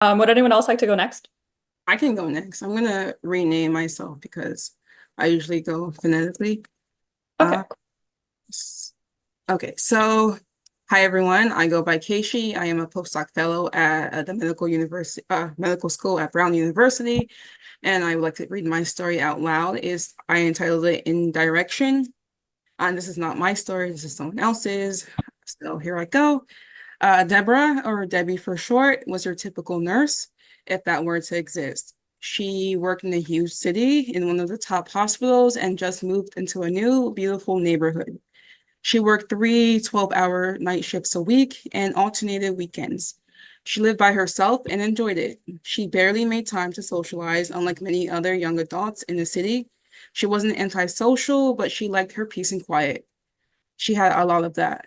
Would anyone else like to go next? I can go next. I'm gonna rename myself because I usually go phonetically. Okay, Uh, s- okay, so hi everyone. I go by Keishi. I am a postdoc fellow at the medical school at Brown University, and I would like to read my story out loud. Is I entitled it "In Direction." And this is not my story. This is someone else's. So here I go. Deborah, or Debbie for short, was your typical nurse, if that were to exist. She worked in a huge city in one of the top hospitals and just moved into a new, beautiful neighborhood. She worked 3 12-hour night shifts a week and alternated weekends. She lived by herself and enjoyed it. She barely made time to socialize, unlike many other young adults in the city. She wasn't antisocial, but she liked her peace and quiet. She had a lot of that.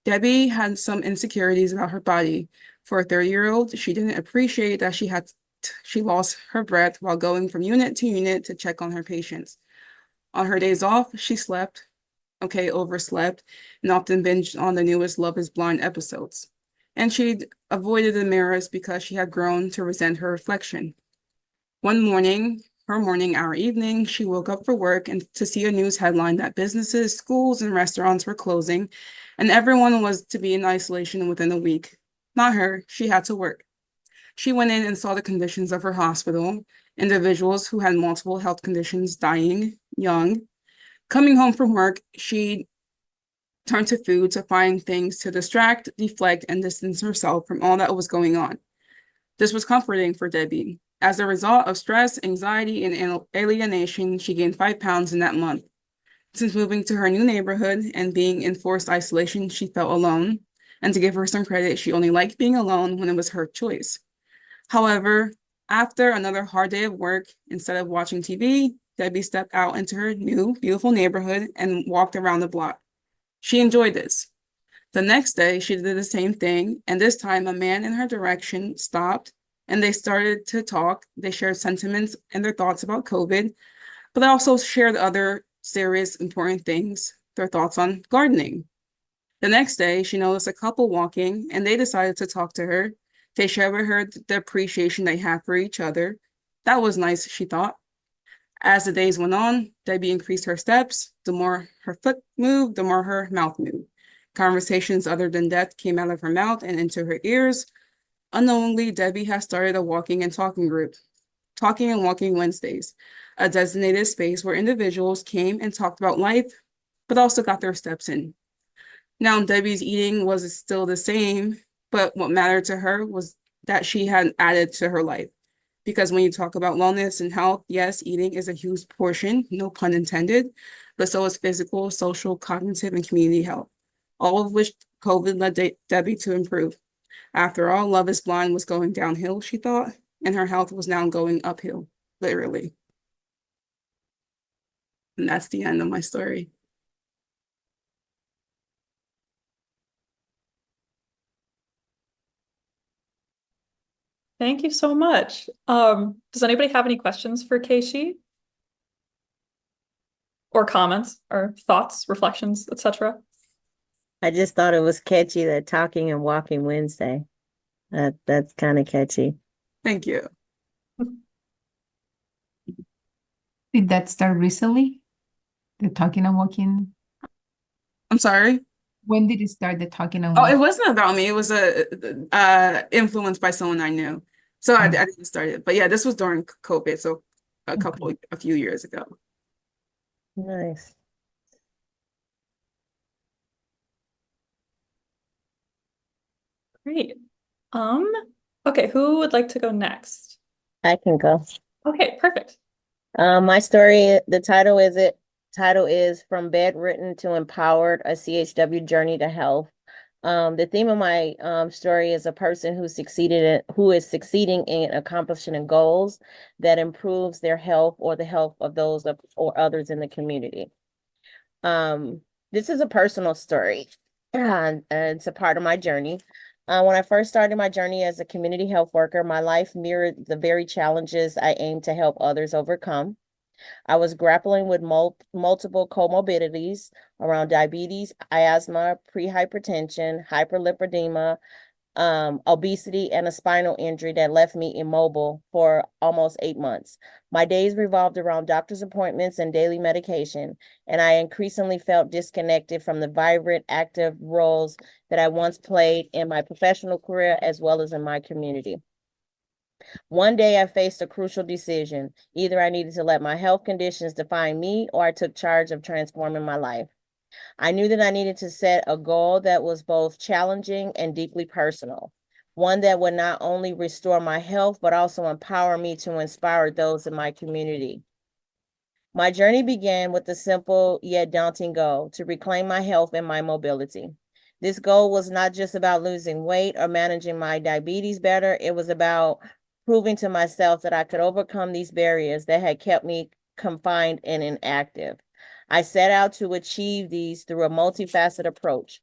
Debbie had some insecurities about her body. For a 30-year-old, she didn't appreciate that she lost her breath while going from unit to unit to check on her patients. On her days off, she slept, okay, overslept, and often binged on the newest Love is Blind episodes. And she avoided the mirrors because she had grown to resent her reflection. One morning, her morning, our evening, she woke up for work and to see a news headline that businesses, schools, and restaurants were closing, and everyone was to be in isolation within a week. Not her, she had to work. She went in and saw the conditions of her hospital, individuals who had multiple health conditions dying young. Coming home from work, she turned to food to find things to distract, deflect, and distance herself from all that was going on. This was comforting for Debbie. As a result of stress, anxiety, and alienation, she gained 5 pounds in that month. Since moving to her new neighborhood and being in forced isolation, she felt alone. And to give her some credit, she only liked being alone when it was her choice. However, after another hard day of work, instead of watching TV, Debbie stepped out into her new, beautiful neighborhood and walked around the block. She enjoyed this. The next day, she did the same thing, and this time a man in her direction stopped and they started to talk. They shared sentiments and their thoughts about COVID, but they also shared other serious, important things, their thoughts on gardening. The next day, she noticed a couple walking and they decided to talk to her. They shared with her the appreciation they had for each other. That was nice, she thought. As the days went on, Debbie increased her steps. The more her foot moved, the more her mouth moved. Conversations other than death came out of her mouth and into her ears. Unknowingly, Debbie has started a walking and talking group, Talking and Walking Wednesdays, a designated space where individuals came and talked about life, but also got their steps in. Now, Debbie's eating was still the same, but what mattered to her was that she had added to her life. Because when you talk about wellness and health, yes, eating is a huge portion, no pun intended, but so is physical, social, cognitive, and community health, all of which COVID led Debbie to improve. After all, Love is Blind was going downhill, she thought, and her health was now going uphill, literally. And that's the end of my story. thank you so much. Does anybody have any questions for Keishi or comments or thoughts, reflections, etc.? I just thought it was catchy that Talking and Walking Wednesday. That's kind of catchy. Thank you. Did that start recently? The talking and walking? I'm sorry. When did it start, the talking and Oh, it walking? wasn't about me. It was influenced by someone I knew. So I Oh, didn't start it. But yeah, this was during COVID, so okay. a few years ago. Nice. Great. Um, okay, who would like to go next? I can go. Okay, perfect. My story, the title is From Bedridden to Empowered, a CHW Journey to Health. The theme of my story is a person who is succeeding in accomplishing goals that improves their health or the health of or others in the community. Um, this is a personal story. It's a part of my journey. When I first started my journey as a community health worker, my life mirrored the very challenges I aim to help others overcome. I was grappling with multiple comorbidities around diabetes, asthma, prehypertension, hyperlipidemia, obesity, and a spinal injury that left me immobile for almost 8 months. My days revolved around doctor's appointments and daily medication, and I increasingly felt disconnected from the vibrant, active roles that I once played in my professional career as well as in my community. One day I faced a crucial decision. Either I needed to let my health conditions define me, or I took charge of transforming my life. I knew that I needed to set a goal that was both challenging and deeply personal, one that would not only restore my health, but also empower me to inspire those in my community. My journey began with a simple yet daunting goal to reclaim my health and my mobility. This goal was not just about losing weight or managing my diabetes better, it was about proving to myself that I could overcome these barriers that had kept me confined and inactive. I set out to achieve these through a multifaceted approach: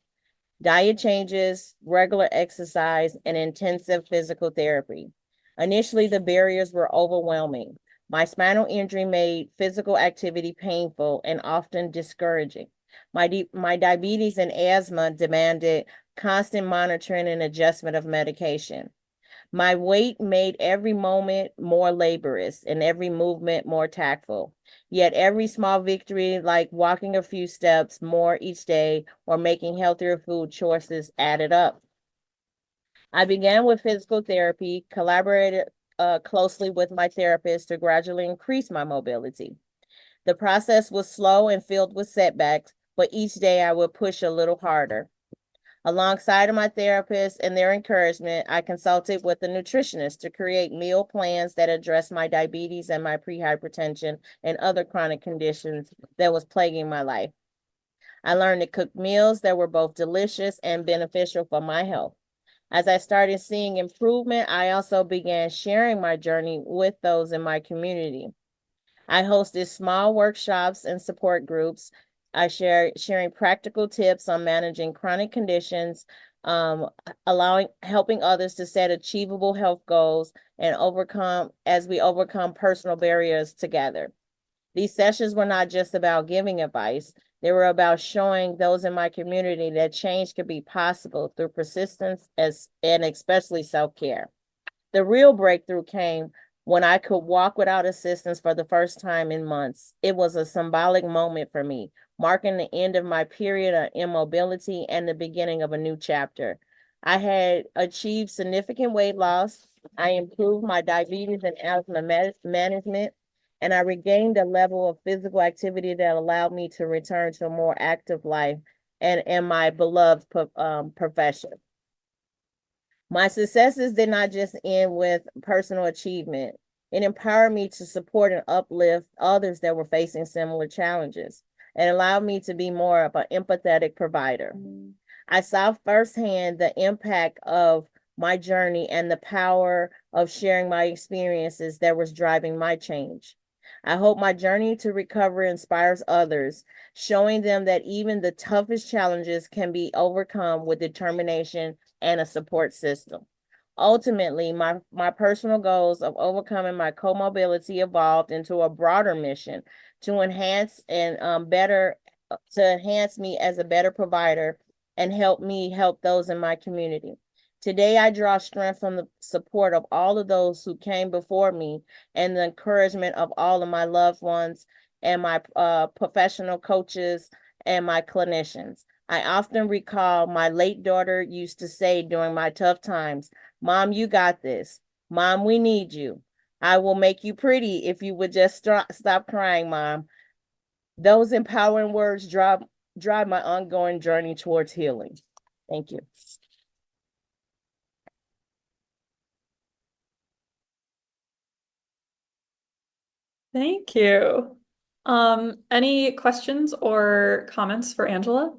diet changes, regular exercise, and intensive physical therapy. Initially, the barriers were overwhelming. My spinal injury made physical activity painful and often discouraging. My diabetes and asthma demanded constant monitoring and adjustment of medication. My weight made every moment more laborious and every movement more tactful. Yet every small victory, like walking a few steps more each day or making healthier food choices, added up. I began with physical therapy, collaborated closely with my therapist to gradually increase my mobility. The process was slow and filled with setbacks, but each day I would push a little harder. Alongside of my therapist and their encouragement, I consulted with a nutritionist to create meal plans that address my diabetes and my prehypertension and other chronic conditions that was plaguing my life. I learned to cook meals that were both delicious and beneficial for my health. As I started seeing improvement, I also began sharing my journey with those in my community. I hosted small workshops and support groups. I sharing practical tips on managing chronic conditions, helping others to set achievable health goals and overcome personal barriers together. These sessions were not just about giving advice, they were about showing those in my community that change could be possible through persistence and especially self-care. The real breakthrough came when I could walk without assistance for the first time in months. It was a symbolic moment for me, marking the end of my period of immobility and the beginning of a new chapter. I had achieved significant weight loss. I improved my diabetes and asthma management, and I regained a level of physical activity that allowed me to return to a more active life and my beloved profession. My successes did not just end with personal achievement. It empowered me to support and uplift others that were facing similar challenges and allowed me to be more of an empathetic provider. I saw firsthand the impact of my journey and the power of sharing my experiences that was driving my change. I hope my journey to recovery inspires others, showing them that even the toughest challenges can be overcome with determination and a support system. Ultimately, my personal goals of overcoming my comorbidity evolved into a broader mission to enhance and to enhance me as a better provider and help me help those in my community. Today, I draw strength from the support of all of those who came before me and the encouragement of all of my loved ones and my professional coaches and my clinicians. I often recall my late daughter used to say during my tough times, "Mom, you got this. Mom, we need you. I will make you pretty if you would just stop crying, Mom." Those empowering words drive my ongoing journey towards healing. Thank you. Thank you. Any questions or comments for Angela?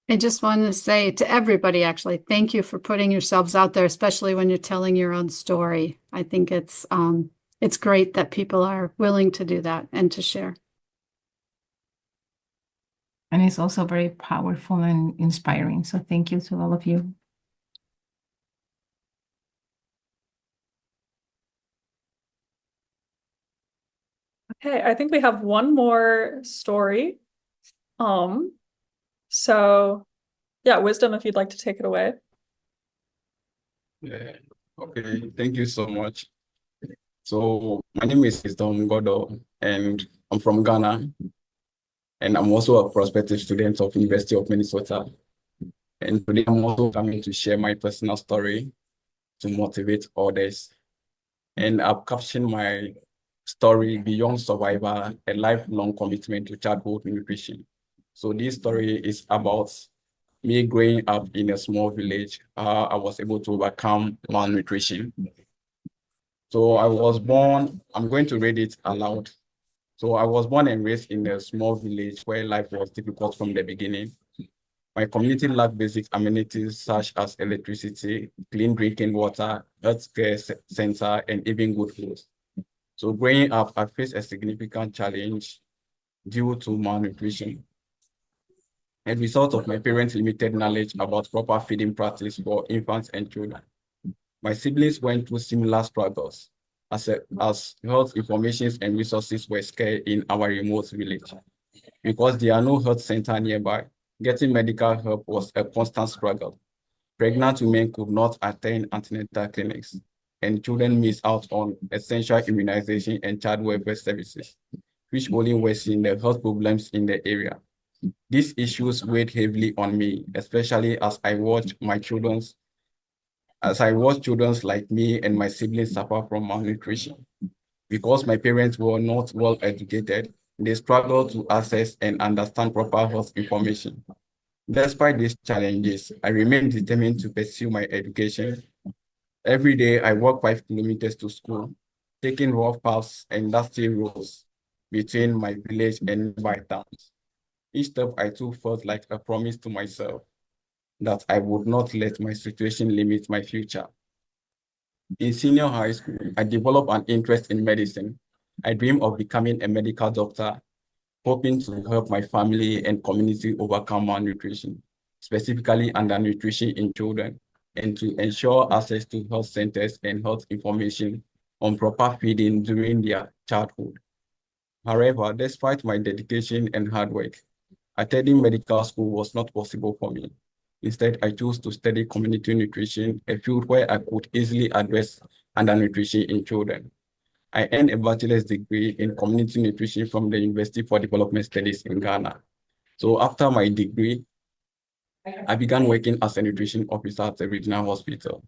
I just wanted to say to everybody, actually, thank you for putting yourselves out there, especially when you're telling your own story. I think it's great that people are willing to do that and to share. And it's also very powerful and inspiring. So thank you to all of you. Okay, I think we have one more story. Um, so yeah, Wisdom, if you'd like to take it away. Yeah. Okay, thank you so much. So my name is Wisdom Godo, and I'm from Ghana, and I'm also a prospective student of University of Minnesota. And today I'm also coming to share my personal story to motivate others. And I've captioned my story Beyond Survivor, a lifelong commitment to childhood nutrition. So this story is about me growing up in a small village. I was able to overcome malnutrition. So I'm going to read it aloud. So I was born and raised in a small village where life was difficult from the beginning. My community lacked basic amenities such as electricity, clean drinking water, healthcare center, and even good clothes. So growing up, I faced a significant challenge due to malnutrition. A result of my parents' limited knowledge about proper feeding practice for infants and children. My siblings went through similar struggles as health information and resources were scarce in our remote village. Because there are no health center nearby, getting medical help was a constant struggle. Pregnant women could not attend antenatal clinics, and children missed out on essential immunization and child welfare services, which only worsened the health problems in the area. These issues weighed heavily on me, especially as I watched children like me and my siblings suffer from malnutrition. Because my parents were not well educated, they struggled to access and understand proper health information. Despite these challenges, I remained determined to pursue my education. Every day, I walked 5 kilometers to school, taking rough paths and dusty roads between my village and my towns. Each step I took felt like a promise to myself that I would not let my situation limit my future. In senior high school, I developed an interest in medicine. I dreamed of becoming a medical doctor, hoping to help my family and community overcome malnutrition, specifically undernutrition in children, and to ensure access to health centers and health information on proper feeding during their childhood. However, despite my dedication and hard work, attending medical school was not possible for me. Instead, I chose to study community nutrition, a field where I could easily address undernutrition in children. I earned a bachelor's degree in community nutrition from the University for Development Studies in Ghana. So after my degree, I began working as a nutrition officer at a regional hospital.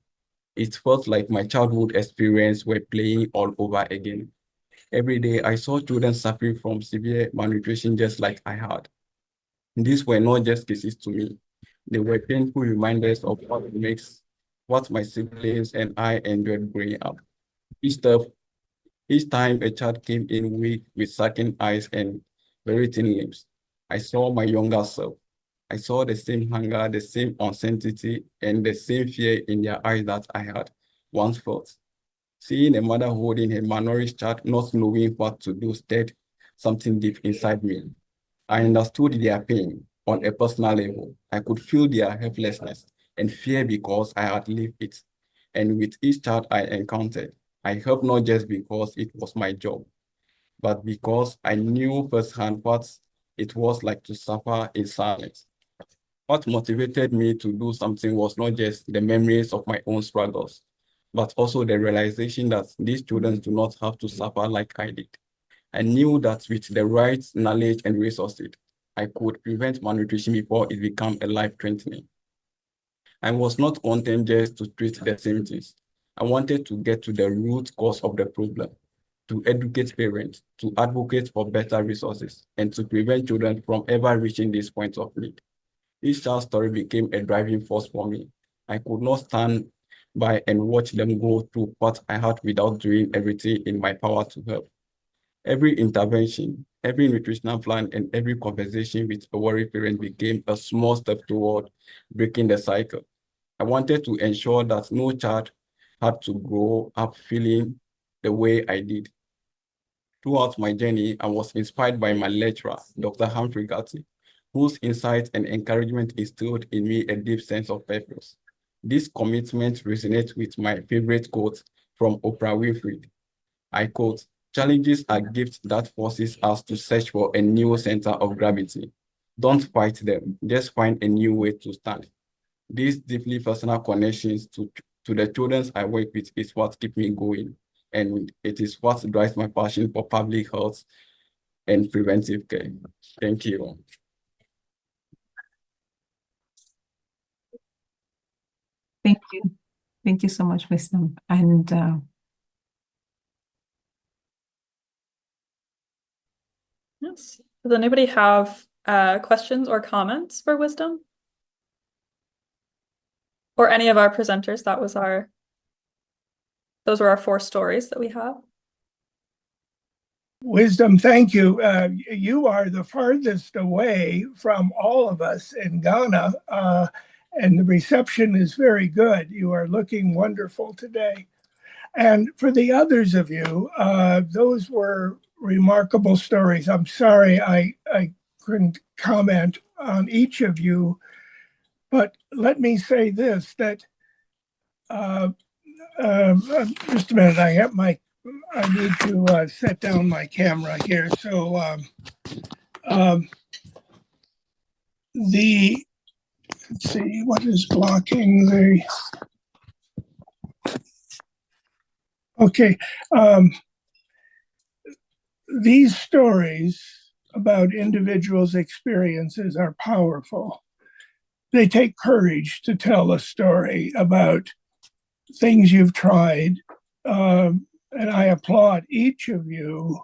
It felt like my childhood experience were playing all over again. Every day, I saw children suffering from severe malnutrition just like I had. These were not just cases to me. They were painful reminders of what my siblings and I endured growing up. Each step Each time a child came in weak with sunken eyes and very thin lips, I saw my younger self. I saw the same hunger, the same uncertainty, and the same fear in their eyes that I had once felt. Seeing a mother holding a malnourished child, not knowing what to do, stirred something deep inside me. I understood their pain on a personal level. I could feel their helplessness and fear because I had lived it. And with each child I encountered, I helped not just because it was my job, but because I knew firsthand what it was like to suffer in silence. What motivated me to do something was not just the memories of my own struggles, but also the realization that these children do not have to suffer like I did. I knew that with the right knowledge and resources, I could prevent malnutrition before it became a life-threatening. I was not content just to treat the symptoms. I wanted to get to the root cause of the problem, to educate parents, to advocate for better resources, and to prevent children from ever reaching this point of need. Each child's story became a driving force for me. I could not stand by and watch them go through what I had without doing everything in my power to help. Every intervention, every nutritional plan, and every conversation with a worried parent became a small step toward breaking the cycle. I wanted to ensure that no child had to grow up feeling the way I did. Throughout my journey, I was inspired by my lecturer, Dr. Humphrey Gatti, whose insight and encouragement instilled in me a deep sense of purpose. This commitment resonates with my favorite quote from Oprah Winfrey. I quote, "Challenges are gifts that forces us to search for a new center of gravity. Don't fight them. Just find a new way to stand. These deeply personal connections to the children I work with is what keeps me going. And it is what drives my passion for public health and preventive care. Thank you. Thank you. Thank you so much, Wisdom. And Yes. Does anybody have questions or comments for Wisdom? Or any of our presenters? Those were our 4 stories that we have. Wisdom, thank you. You are the farthest away from all of us in Ghana, and the reception is very good. You are looking wonderful today. And for the others of you, those were remarkable stories. I'm sorry I couldn't comment on each of you, but let me say this, that just a minute, I need to set down my camera here. So let's see, what is blocking the, okay. These stories about individuals' experiences are powerful. They take courage to tell a story about things you've tried. And I applaud each of you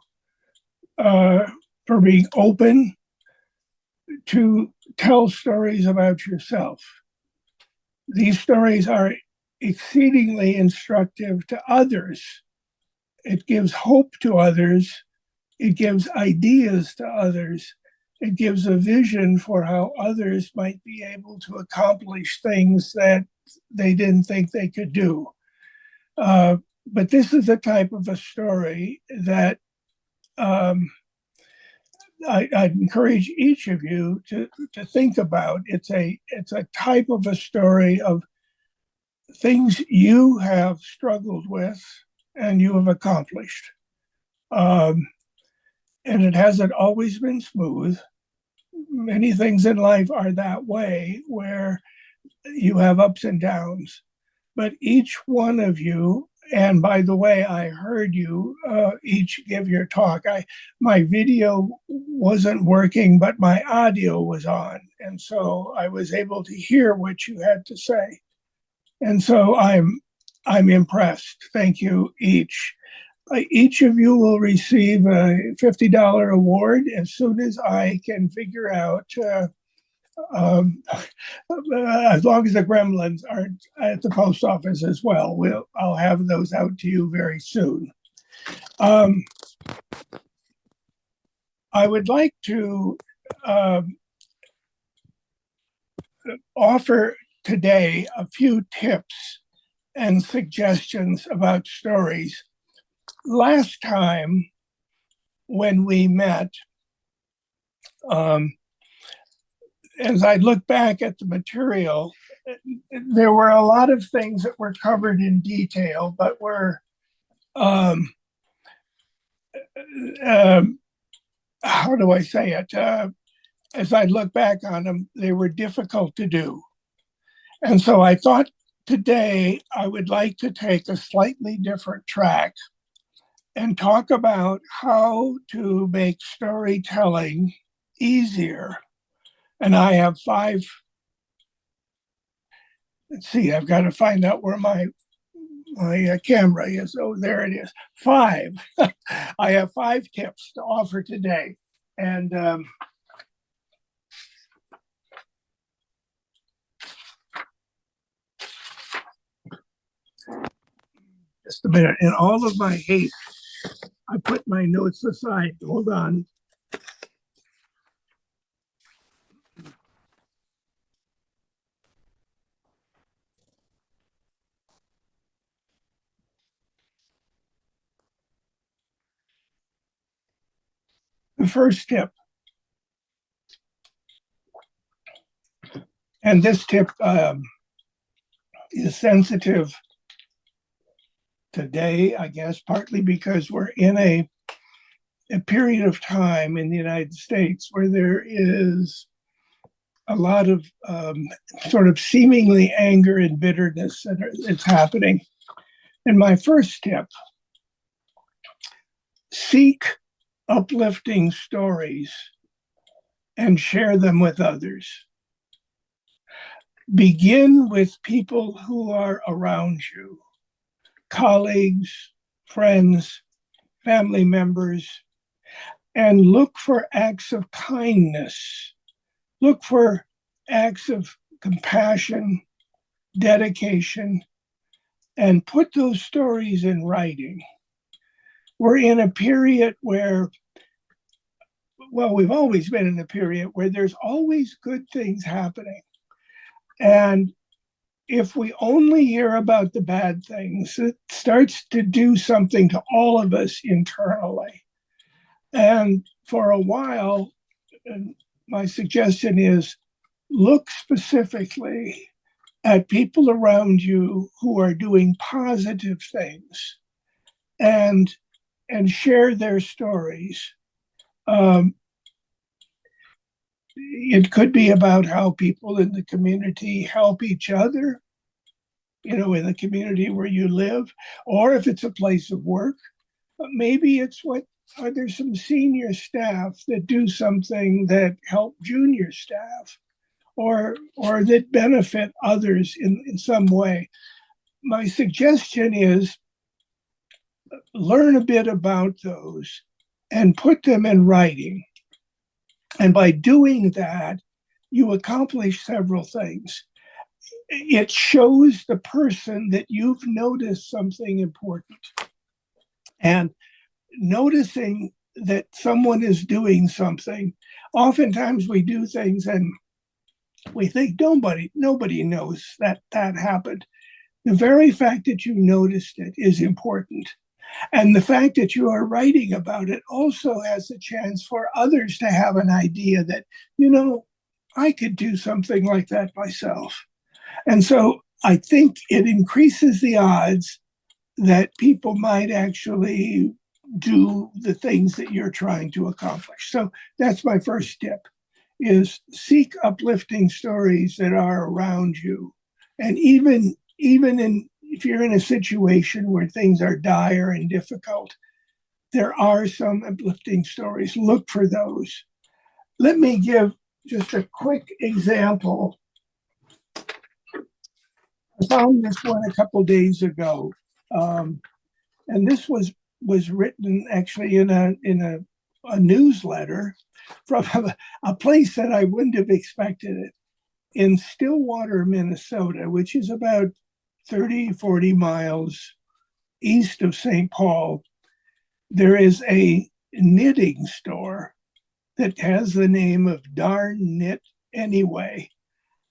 for being open to tell stories about yourself. These stories are exceedingly instructive to others. It gives hope to others. It gives ideas to others. It gives a vision for how others might be able to accomplish things that they didn't think they could do. But this is a type of a story that I'd encourage each of you to think about. It's a type of a story of things you have struggled with and you have accomplished. And it hasn't always been smooth. Many things in life are that way, where you have ups and downs. But each one of you, and by the way, I heard you each give your talk. My video wasn't working, but my audio was on. And so I was able to hear what you had to say. And so I'm impressed. Thank you each. Each of you will receive a $50 award as soon as I can figure out, as long as the gremlins aren't at the post office as well. I'll have those out to you very soon. I would like to offer today a few tips and suggestions about stories. Last time when we met, as I look back at the material, there were a lot of things that were covered in detail, but were, how do I say it? As I look back on them, they were difficult to do. And so I thought today I would like to take a slightly different track and talk about how to make storytelling easier. And I have 5, let's see, I've got to find out where my camera is. Oh, there it is. 5. I have 5 tips to offer today. And just a minute. In all of my haste, I put my notes aside. Hold on. The first tip, and this tip is sensitive today, I guess, partly because we're in a period of time in the United States where there is a lot of sort of seemingly anger and bitterness that's happening. And my first tip, seek uplifting stories and share them with others. Begin with people who are around you, colleagues, friends, family members, and look for acts of kindness. Look for acts of compassion, dedication, and put those stories in writing. We're in a period where, well, we've always been in a period where there's always good things happening. And if we only hear about the bad things, it starts to do something to all of us internally. And for a while, my suggestion is look specifically at people around you who are doing positive things and share their stories. It could be about how people in the community help each other, in the community where you live, or if it's a place of work, maybe it's are there some senior staff that do something that help junior staff or that benefit others in some way. My suggestion is learn a bit about those and put them in writing. And by doing that, you accomplish several things. It shows the person that you've noticed something important. And noticing that someone is doing something, oftentimes we do things and we think nobody knows that happened. The very fact that you noticed it is important. And the fact that you are writing about it also has a chance for others to have an idea that, I could do something like that myself. And so I think it increases the odds that people might actually do the things that you're trying to accomplish. So that's my first tip, is seek uplifting stories that are around you. And even if you're in a situation where things are dire and difficult, there are some uplifting stories. Look for those. Let me give just a quick example. I found this one a couple days ago, and this was written actually in a newsletter from a place that I wouldn't have expected it. In Stillwater, Minnesota, which is about 30-40 miles east of St. Paul, there is a knitting store that has the name of Darn Knit Anyway.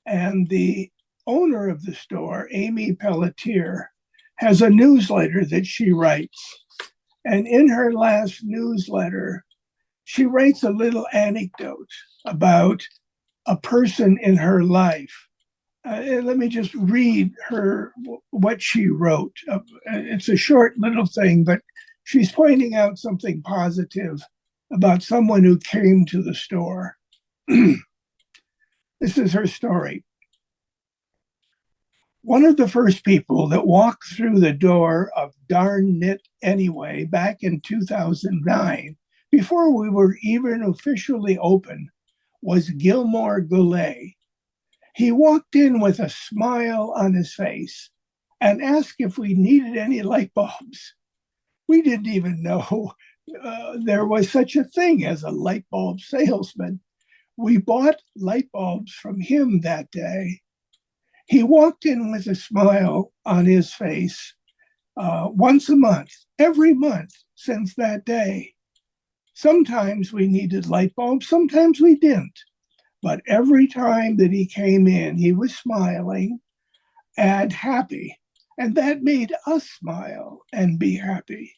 And the owner of the store, Amy Pelletier, has a newsletter that she writes. And in her last newsletter, she writes a little anecdote about a person in her life. Let me just read what she wrote. It's a short little thing, but she's pointing out something positive about someone who came to the store. This is her story. One of the first people that walked through the door of Darn Knit Anyway back in 2009, before we were even officially open, was Gilmore Goulet. He walked in with a smile on his face and asked if we needed any light bulbs. We didn't even know there was such a thing as a light bulb salesman. We bought light bulbs from him that day. He walked in with a smile on his face once a month, every month since that day. Sometimes we needed light bulbs, sometimes we didn't. But every time that he came in, he was smiling and happy. And that made us smile and be happy.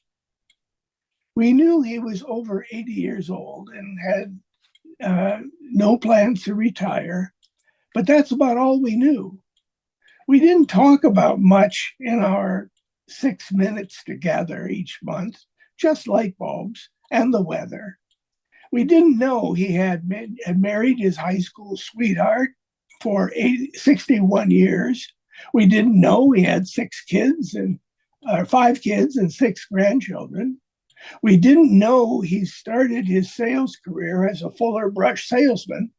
We knew he was over 80 years old and had no plans to retire, but that's about all we knew. We didn't talk about much in our 6 minutes together each month, just light bulbs and the weather. We didn't know he had married his high school sweetheart for 61 years. We didn't know he had 5 kids and 6 grandchildren. We didn't know he started his sales career as a Fuller Brush salesman.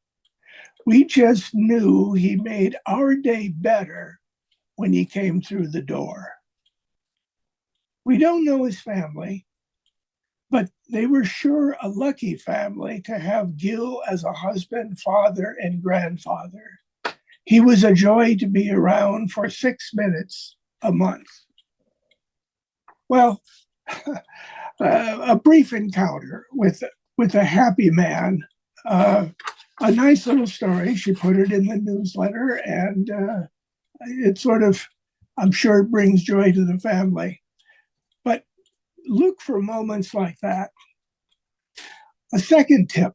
We just knew he made our day better when he came through the door. We don't know his family, but they were sure a lucky family to have Gil as a husband, father, and grandfather. He was a joy to be around for 6 minutes a month. Well, a brief encounter with a happy man. A nice little story. She put it in the newsletter, and it sort of, I'm sure, it brings joy to the family. But look for moments like that. A second tip: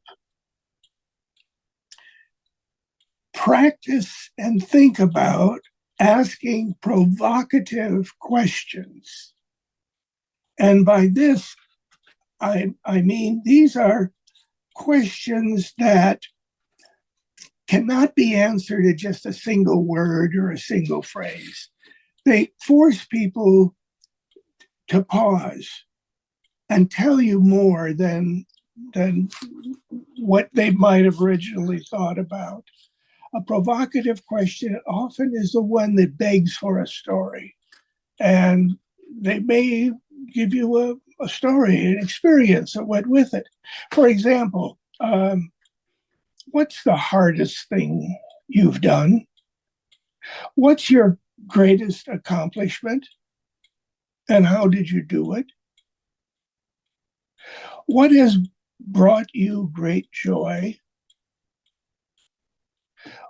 practice and think about asking provocative questions. And by this, I mean these are questions that cannot be answered in just a single word or a single phrase. They force people to pause and tell you more than what they might have originally thought about. A provocative question often is the one that begs for a story. And they may give you a story, an experience that went with it. For example, what's the hardest thing you've done? What's your greatest accomplishment? And how did you do it? What has brought you great joy?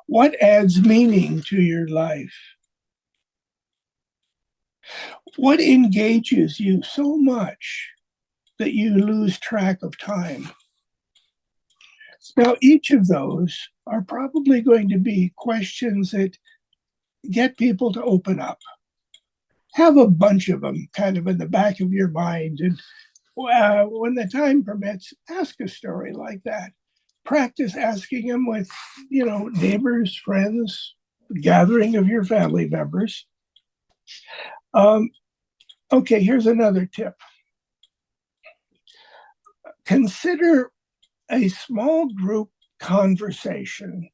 What adds meaning to your life? What engages you so much that you lose track of time? Now, each of those are probably going to be questions that get people to open up. Have a bunch of them kind of in the back of your mind. And when the time permits, ask a story like that. Practice asking them with, neighbors, friends, gathering of your family members. Okay, here's another tip. Consider a small group conversation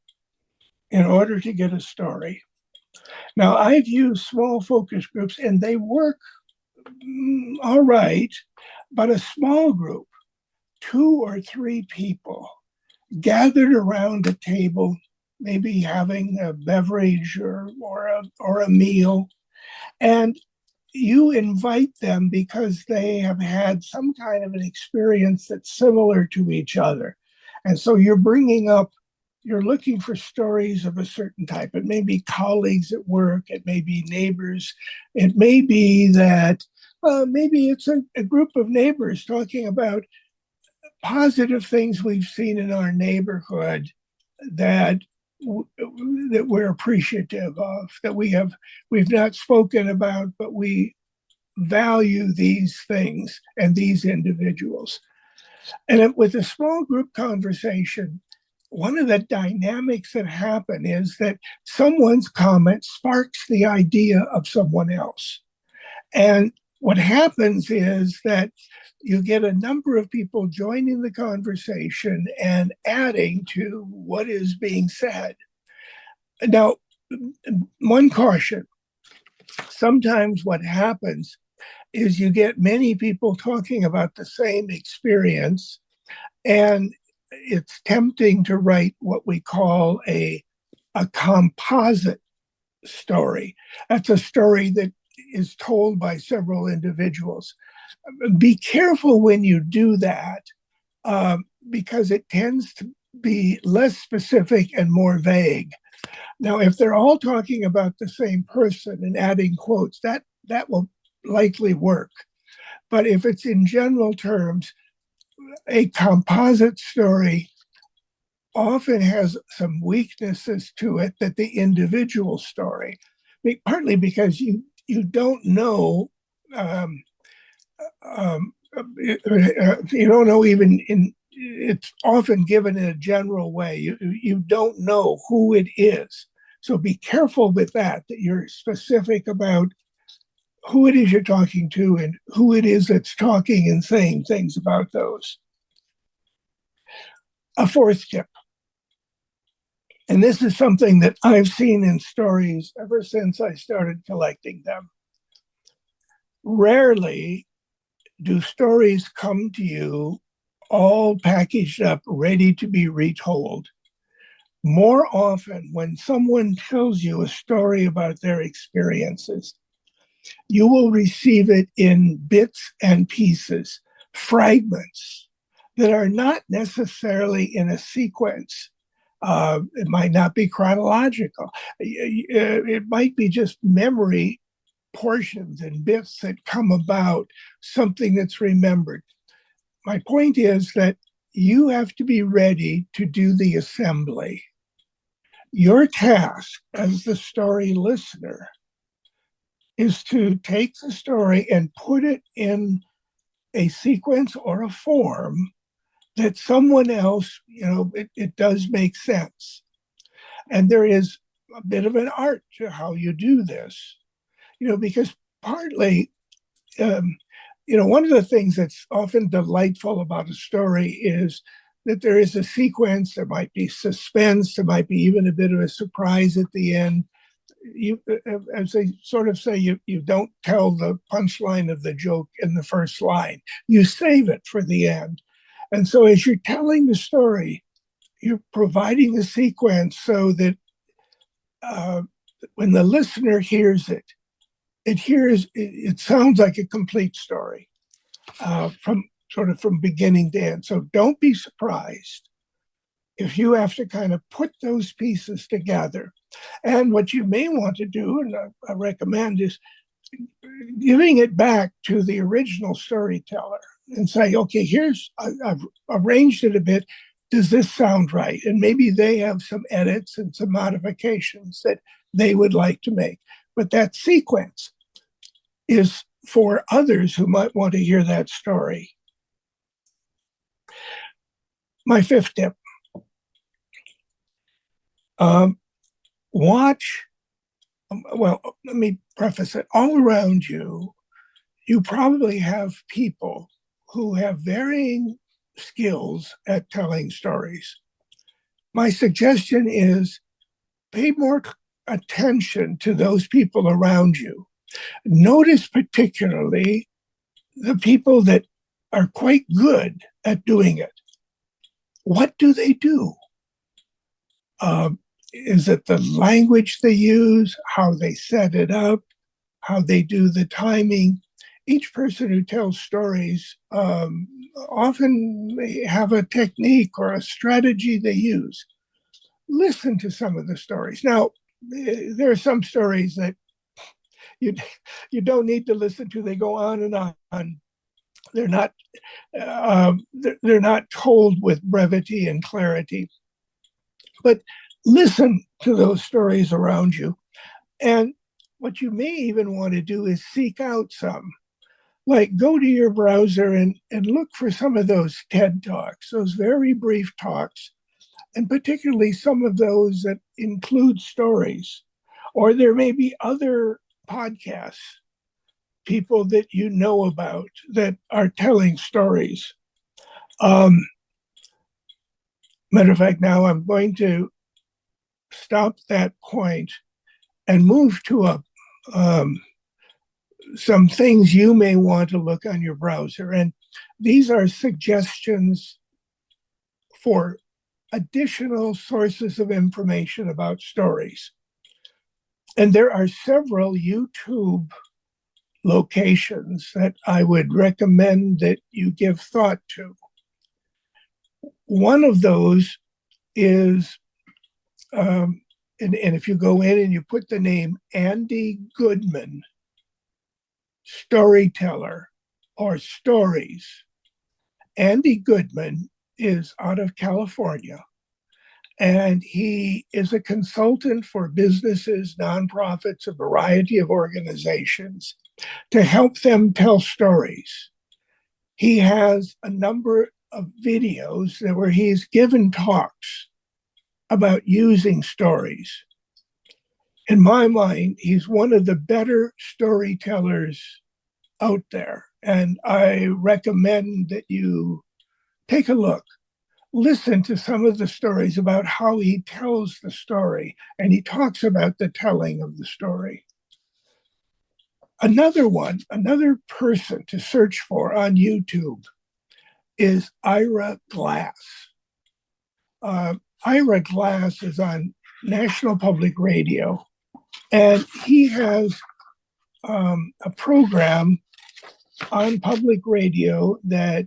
in order to get a story. Now, I've used small focus groups and they work all right, but a small group, 2 or 3 people gathered around a table, maybe having a beverage or a meal, and you invite them because they have had some kind of an experience that's similar to each other. And so you're looking for stories of a certain type. It may be colleagues at work, it may be neighbors, it may be that maybe it's a group of neighbors talking about positive things we've seen in our neighborhood that we're appreciative of, that we've not spoken about, but we value these things and these individuals. And with a small group conversation, one of the dynamics that happen is that someone's comment sparks the idea of someone else. And what happens is that you get a number of people joining the conversation and adding to what is being said. Now, one caution: sometimes what happens is you get many people talking about the same experience, and it's tempting to write what we call a composite story. That's a story that is told by several individuals. Be careful when you do that, because it tends to be less specific and more vague. Now, if they're all talking about the same person and adding quotes, that will likely work. But if it's in general terms, a composite story often has some weaknesses to it that the individual story, partly because you don't know, you don't know even it's often given in a general way. You don't know who it is. So be careful with that you're specific about who it is you're talking to and who it is that's talking and saying things about those. A fourth tip, and this is something that I've seen in stories ever since I started collecting them. Rarely do stories come to you all packaged up, ready to be retold. More often, when someone tells you a story about their experiences, you will receive it in bits and pieces, fragments that are not necessarily in a sequence. It might not be chronological. It might be just memory portions and bits that come about, something that's remembered. My point is that you have to be ready to do the assembly. Your task as the story listener is to take the story and put it in a sequence or a form that someone else, it does make sense. And there is a bit of an art to how you do this, because partly, one of the things that's often delightful about a story is that there is a sequence, there might be suspense, there might be even a bit of a surprise at the end. As they sort of say, you don't tell the punchline of the joke in the first line. You save it for the end. And so as you're telling the story, you're providing the sequence so that when the listener hears it, it sounds like a complete story from beginning to end. So don't be surprised if you have to kind of put those pieces together. And what you may want to do, and I recommend, is giving it back to the original storyteller and say, okay, I've arranged it a bit. Does this sound right? And maybe they have some edits and some modifications that they would like to make. But that sequence is for others who might want to hear that story. My fifth tip. Well, let me preface it. All around you, you probably have people who have varying skills at telling stories. My suggestion is pay more attention to those people around you. Notice particularly the people that are quite good at doing it. What do they do? Is it the language they use, how they set it up, how they do the timing? Each person who tells stories often have a technique or a strategy they use. Listen to some of the stories. Now, there are some stories that you don't need to listen to. They go on and on. They're not told with brevity and clarity. But listen to those stories around you. And what you may even want to do is seek out some. Like go to your browser and look for some of those TED Talks, those very brief talks, and particularly some of those that include stories. Or there may be other podcasts, people that you know about that are telling stories. Matter of fact, now I'm going to stop that point and move to some things you may want to look on your browser. And these are suggestions for additional sources of information about stories. And there are several YouTube locations that I would recommend that you give thought to. One of those is, and if you go in and you put the name Andy Goodman, storyteller, or stories, Andy Goodman is out of California, and he is a consultant for businesses, nonprofits, a variety of organizations to help them tell stories. He has a number of videos where he's given talks about using stories. In my mind, he's one of the better storytellers out there. And I recommend that you take a look, listen to some of the stories about how he tells the story, and he talks about the telling of the story. Another person to search for on YouTube is Ira Glass. Ira Glass is on National Public Radio, and he has a program on public radio that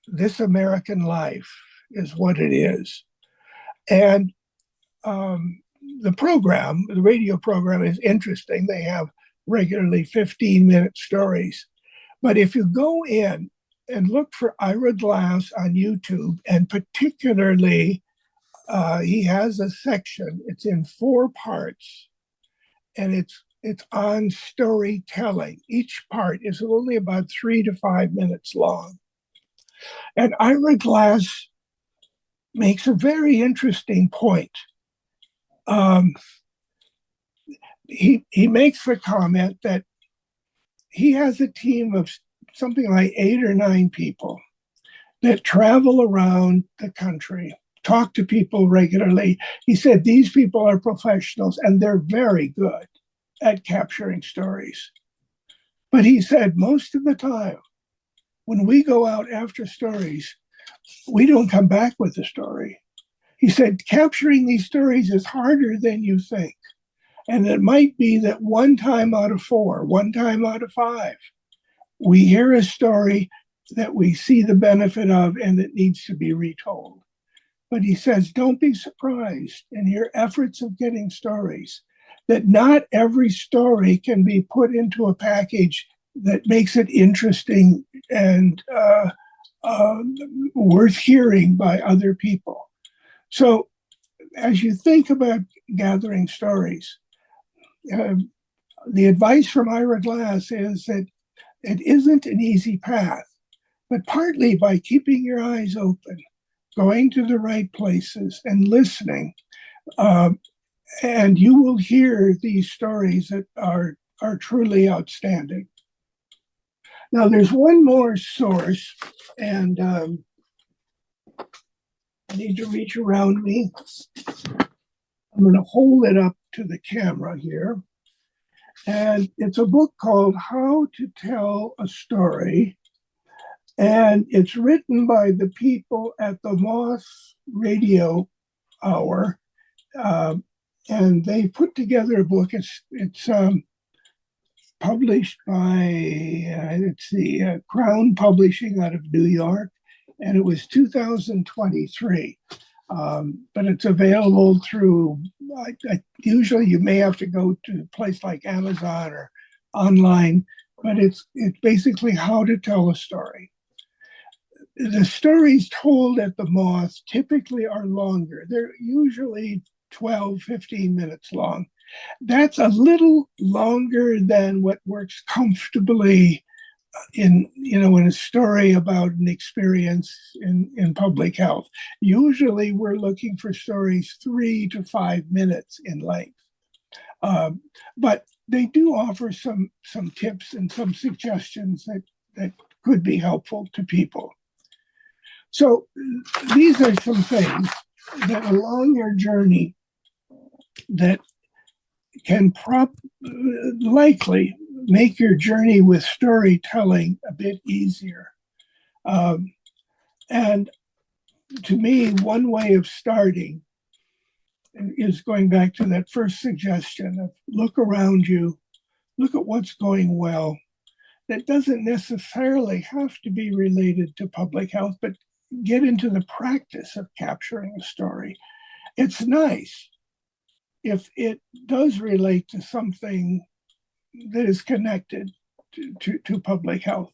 This American Life is what it is. And the radio program is interesting. They have regularly 15-minute stories. But if you go in and look for Ira Glass on YouTube, and particularly he has a section, it's in 4 parts, and it's on storytelling. Each part is only about 3 to 5 minutes long. And Ira Glass makes a very interesting point. He makes the comment that he has a team of something like 8 or 9 people that travel around the country, talk to people regularly. He said these people are professionals and they're very good at capturing stories. But he said most of the time, when we go out after stories, we don't come back with a story. He said capturing these stories is harder than you think. And it might be that 1 time out of 4, 1 time out of 5, we hear a story that we see the benefit of and it needs to be retold. But he says, don't be surprised in your efforts of getting stories that not every story can be put into a package that makes it interesting and worth hearing by other people. So as you think about gathering stories, the advice from Ira Glass is that it isn't an easy path, but partly by keeping your eyes open, going to the right places and listening, and you will hear these stories that are truly outstanding. Now, there's one more source, and I need to reach around me. I'm going to hold it up to the camera here. And it's a book called How to Tell a Story. And it's written by the people at the Moth Radio Hour. And they put together a book. It's published by, Crown Publishing out of New York. And it was 2023. But it's available through, usually you may have to go to a place like Amazon or online, but it's basically how to tell a story. The stories told at the Moth typically are longer. They're usually 12, 15 minutes long. That's a little longer than what works comfortably in a story about an experience in public health. Usually we're looking for stories 3 to 5 minutes in length. But they do offer some tips and some suggestions that could be helpful to people. So these are some things that along your journey that can likely make your journey with storytelling a bit easier. And to me, one way of starting is going back to that first suggestion of look around you, look at what's going well. That doesn't necessarily have to be related to public health, but get into the practice of capturing a story. It's nice if it does relate to something that is connected to public health.